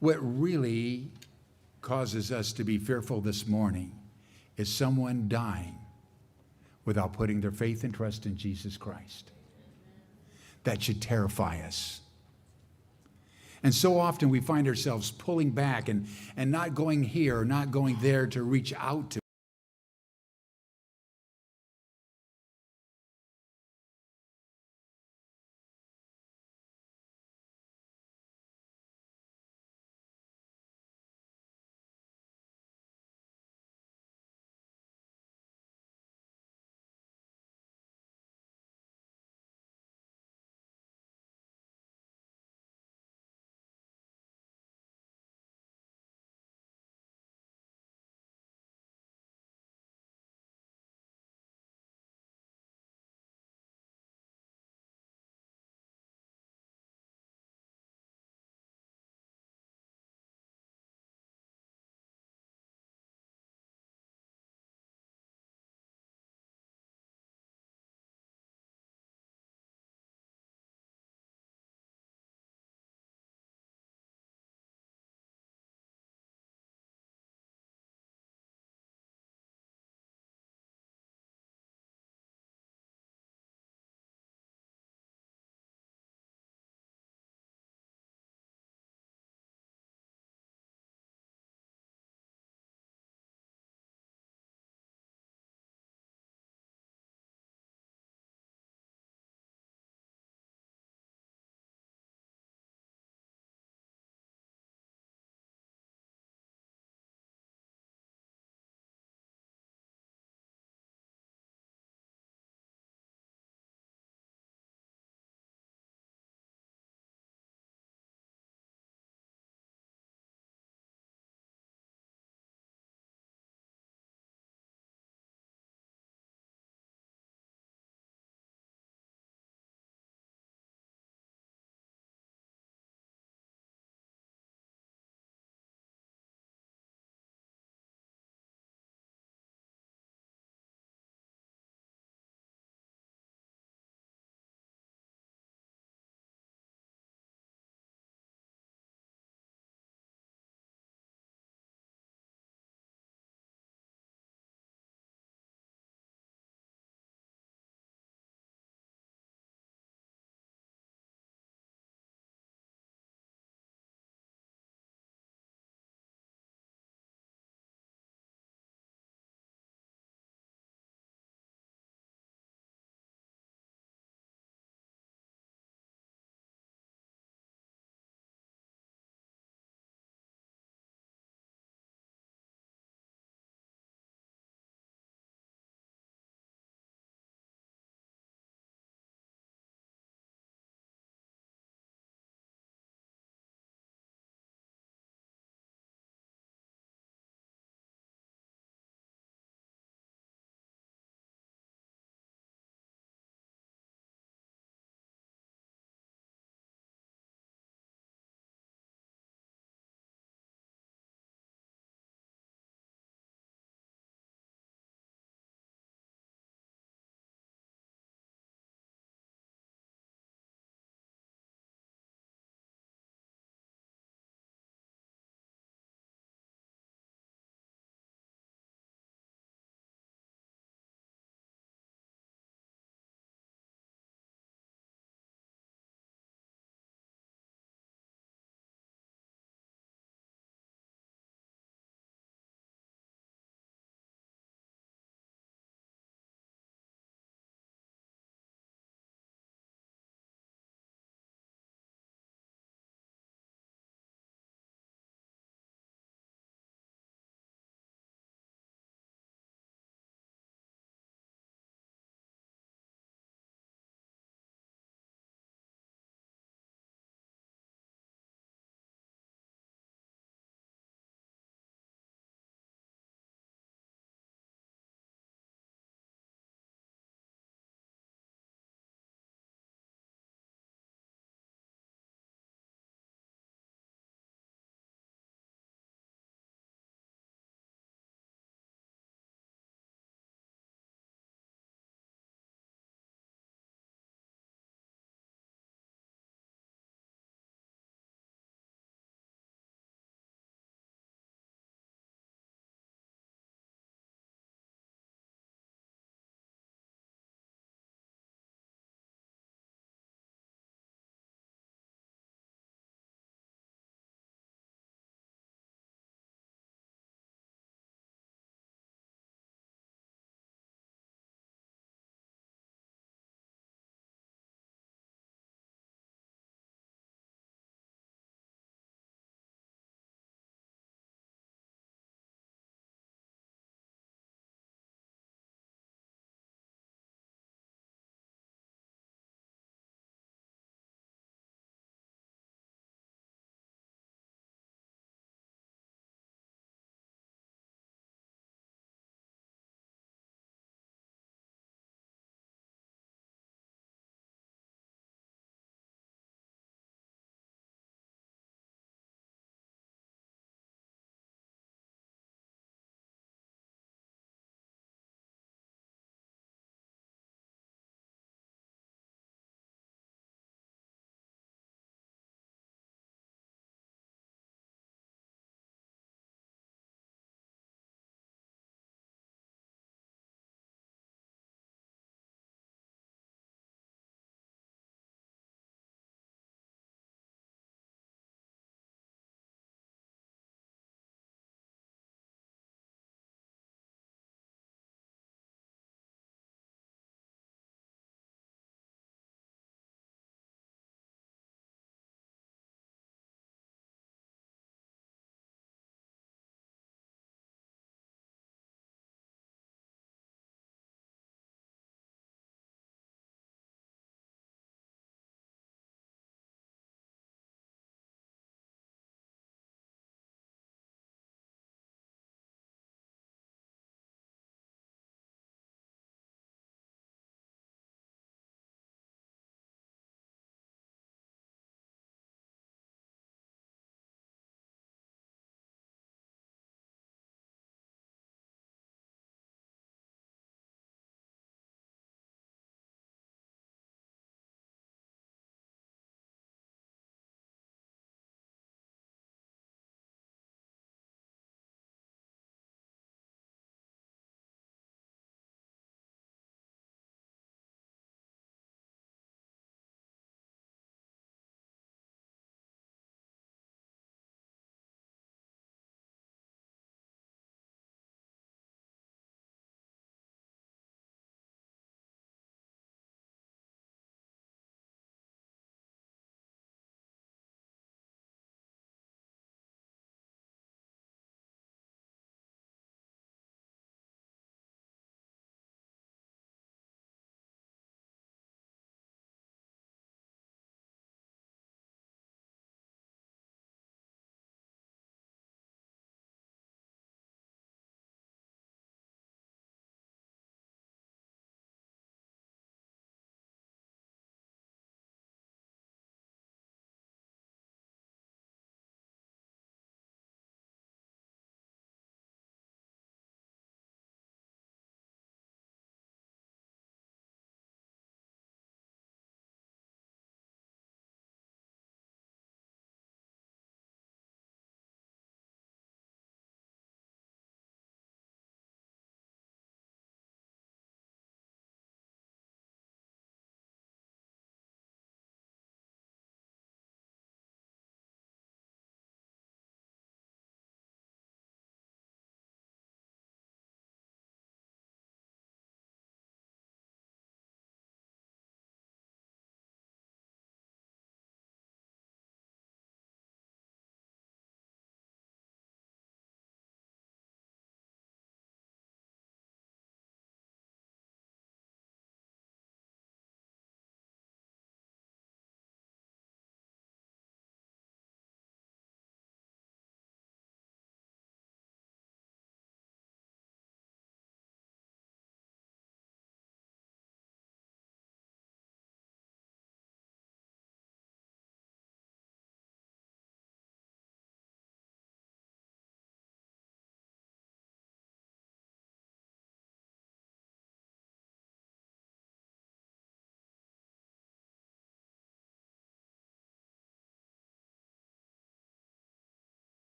What really causes us to be fearful this morning is someone dying without putting their faith and trust in Jesus Christ. That should terrify us. And so often we find ourselves pulling back and not going here or not going there to reach out to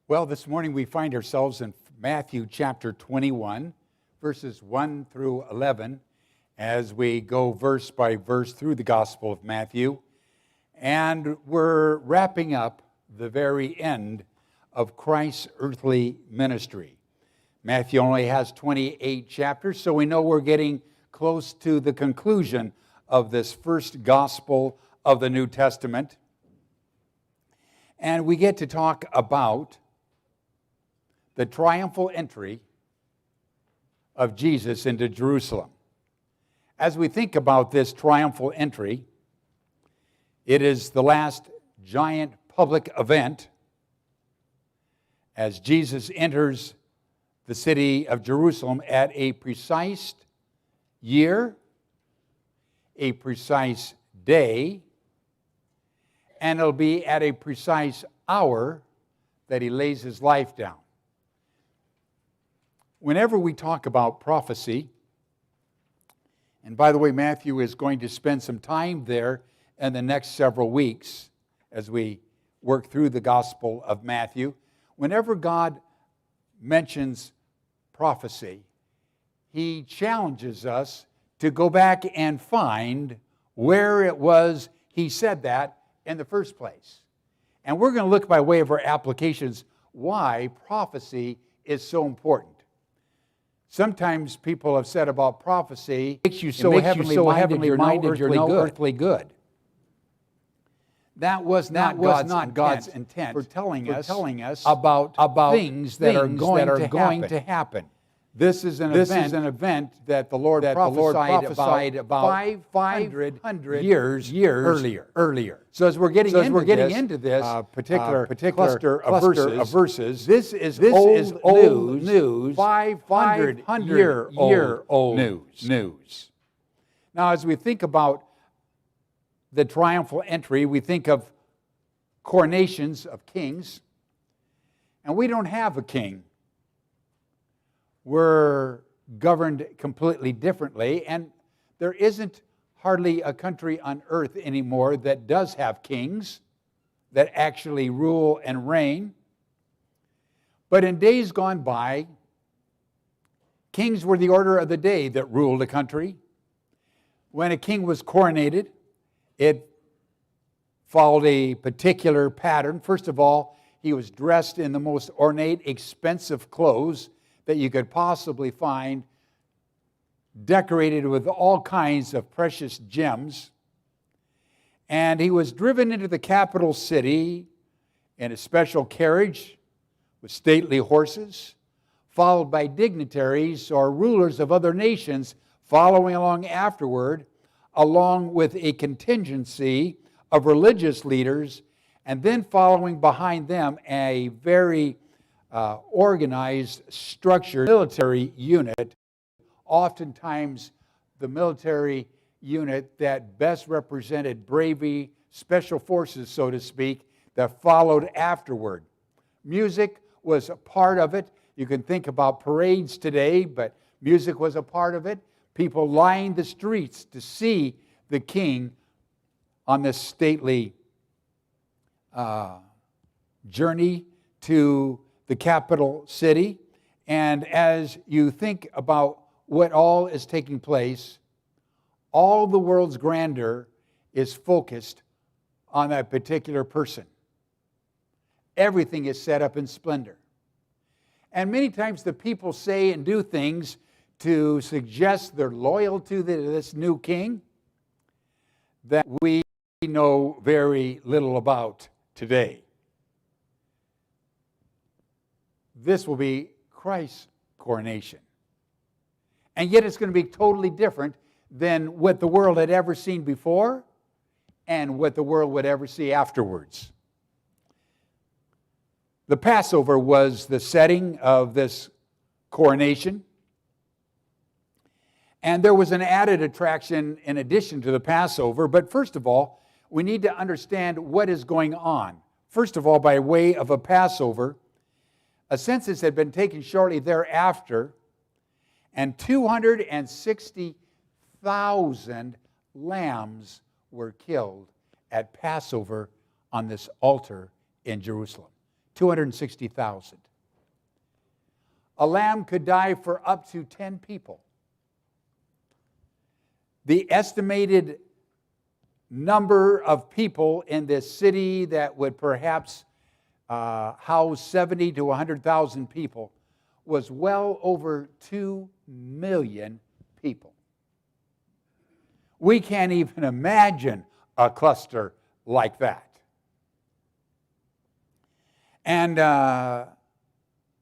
Well, this morning we find ourselves in Matthew chapter 21, verses 1 through 11, as we go verse by verse through the Gospel of Matthew. And we're wrapping up the very end of Christ's earthly ministry. Matthew only has 28 chapters, so we know we're getting close to the conclusion of this first gospel of the New Testament. And we get to talk about the triumphal entry of Jesus into Jerusalem. As we think about this triumphal entry, it is the last giant public event as Jesus enters the city of Jerusalem at a precise year, a precise day, and it'll be at a precise hour that he lays his life down. Whenever we talk about prophecy, and by the way, Matthew is going to spend some time there in the next several weeks as we work through the Gospel of Matthew. Whenever God mentions prophecy, he challenges us to go back and find where it was he said that in the first place. And we're going to look by way of our applications why prophecy is so important. Sometimes people have said about prophecy, it makes you so heavenly minded, you're no earthly good. That was not God's intent for telling us about things that are going to happen. This is an event that the Lord prophesied about 500 years earlier. So as we're getting into this particular cluster of verses, this is old news, 500-year-old news. Now, as we think about the triumphal entry, we think of coronations of kings, and we don't have a king. We're governed completely differently, and there isn't hardly a country on earth anymore that does have kings that actually rule and reign. But in days gone by, kings were the order of the day that ruled a country. When a king was coronated, it followed a particular pattern. First of all, he was dressed in the most ornate, expensive clothes that you could possibly find, decorated with all kinds of precious gems. And he was driven into the capital city in a special carriage with stately horses, followed by dignitaries or rulers of other nations following along afterward, along with a contingency of religious leaders, and then following behind them a very organized, structured military unit, oftentimes the military unit that best represented bravery, special forces, so to speak, that followed afterward. Music was a part of it. You can think about parades today, but music was a part of it. People lined the streets to see the king on this stately journey to the capital city. And as you think about what all is taking place, all the world's grandeur is focused on that particular person. Everything is set up in splendor. And many times the people say and do things to suggest their loyalty to this new king that we know very little about today. This will be Christ's coronation. And yet it's going to be totally different than what the world had ever seen before and what the world would ever see afterwards. The Passover was the setting of this coronation. And there was an added attraction in addition to the Passover. But first of all, we need to understand what is going on. First of all, by way of a Passover, a census had been taken shortly thereafter, and 260,000 lambs were killed at Passover on this altar in Jerusalem. 260,000. A lamb could die for up to 10 people. The estimated number of people in this city that would perhaps house 70 to 100,000 people was well over 2 million people. We can't even imagine a cluster like that. And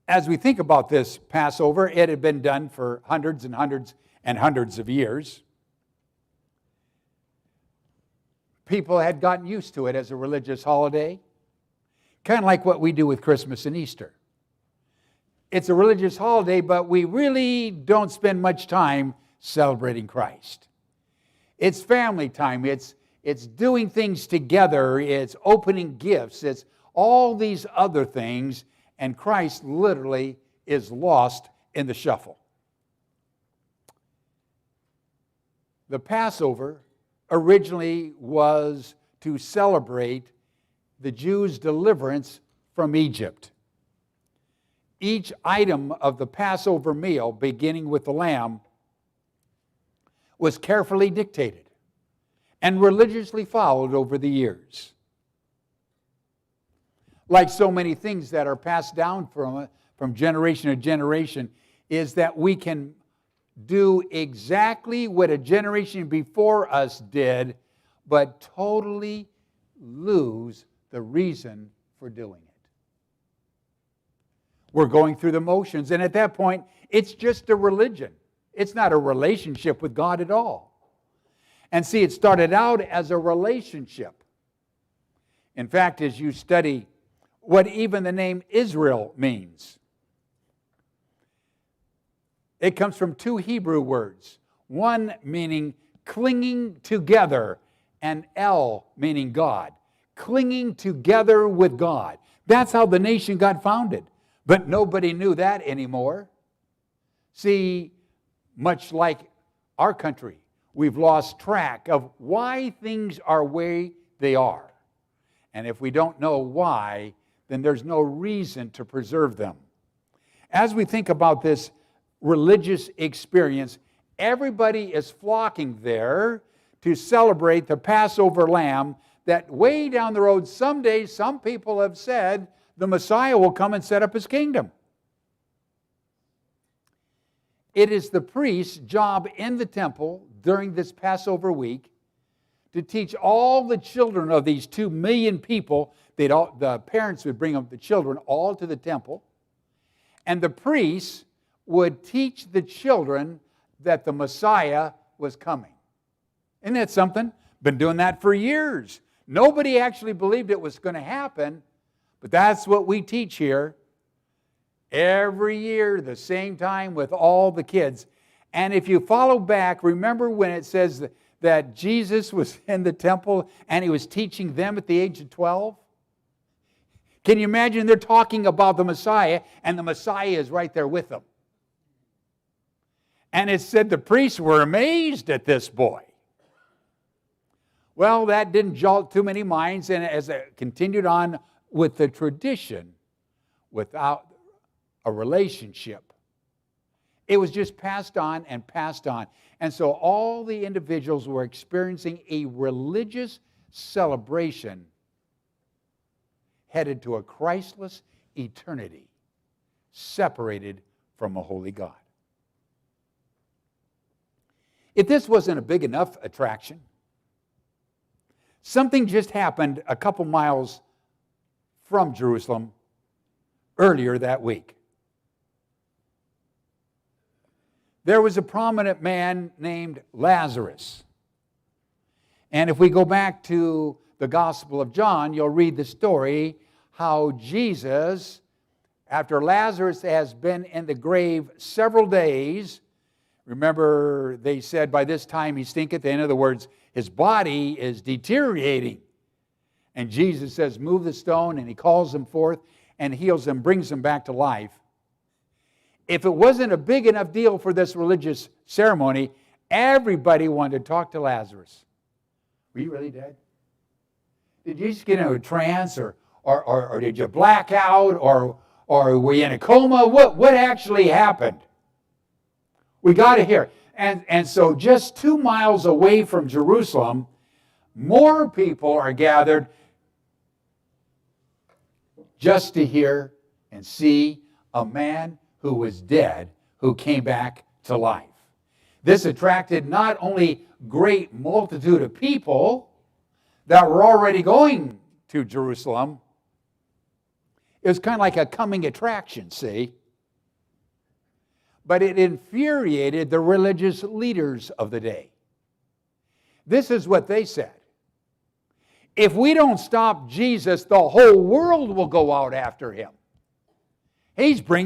as we think about this Passover, it had been done for hundreds and hundreds and hundreds of years. People had gotten used to it as a religious holiday, kind of like what we do with Christmas and Easter. It's a religious holiday, but we really don't spend much time celebrating Christ. It's family time. It's doing things together. It's opening gifts. It's all these other things, and Christ literally is lost in the shuffle. The Passover originally was to celebrate the Jews' deliverance from Egypt. Each item of the Passover meal, beginning with the lamb, was carefully dictated and religiously followed over the years. Like so many things that are passed down from generation to generation, is that we can do exactly what a generation before us did, but totally lose the reason for doing it. We're going through the motions, and at that point, it's just a religion. It's not a relationship with God at all. And see, it started out as a relationship. In fact, as you study what even the name Israel means, it comes from two Hebrew words, one meaning clinging together, and El meaning God. Clinging together with God. That's how the nation got founded. But nobody knew that anymore. See, much like our country, we've lost track of why things are the way they are. And if we don't know why, then there's no reason to preserve them. As we think about this religious experience, everybody is flocking there to celebrate the Passover lamb that way down the road someday, some people have said, the Messiah will come and set up his kingdom. It is the priest's job in the temple during this Passover week to teach all the children of these 2 million people. The parents would bring up the children all to the temple, and the priests would teach the children that the Messiah was coming. Isn't that something? Been doing that for years. Nobody actually believed it was going to happen, but that's what we teach here. Every year, the same time with all the kids. And if you follow back, remember when it says that Jesus was in the temple and he was teaching them at the age of 12? Can you imagine they're talking about the Messiah and the Messiah is right there with them? And it said the priests were amazed at this boy. Well, that didn't jolt too many minds, and as it continued on with the tradition, without a relationship, it was just passed on and passed on. And so all the individuals were experiencing a religious celebration headed to a Christless eternity, separated from a holy God. If this wasn't a big enough attraction, something just happened a couple miles from Jerusalem earlier that week. There was a prominent man named Lazarus. And if we go back to the Gospel of John, you'll read the story how Jesus, after Lazarus has been in the grave several days, remember they said by this time he stinketh, in other words, his body is deteriorating. And Jesus says, move the stone, and he calls him forth and heals him, brings him back to life. If it wasn't a big enough deal for this religious ceremony, everybody wanted to talk to Lazarus. Were you really dead? Did you just get into a trance, or or did you black out? Or were you in a coma? What actually happened? We got to hear. And so just 2 miles away from Jerusalem, more people are gathered just to hear and see a man who was dead who came back to life. This attracted not only great multitude of people that were already going to Jerusalem, it was kind of like a coming attraction, see? But it infuriated the religious leaders of the day. This is what they said. If we don't stop Jesus, the whole world will go out after him. He's bringing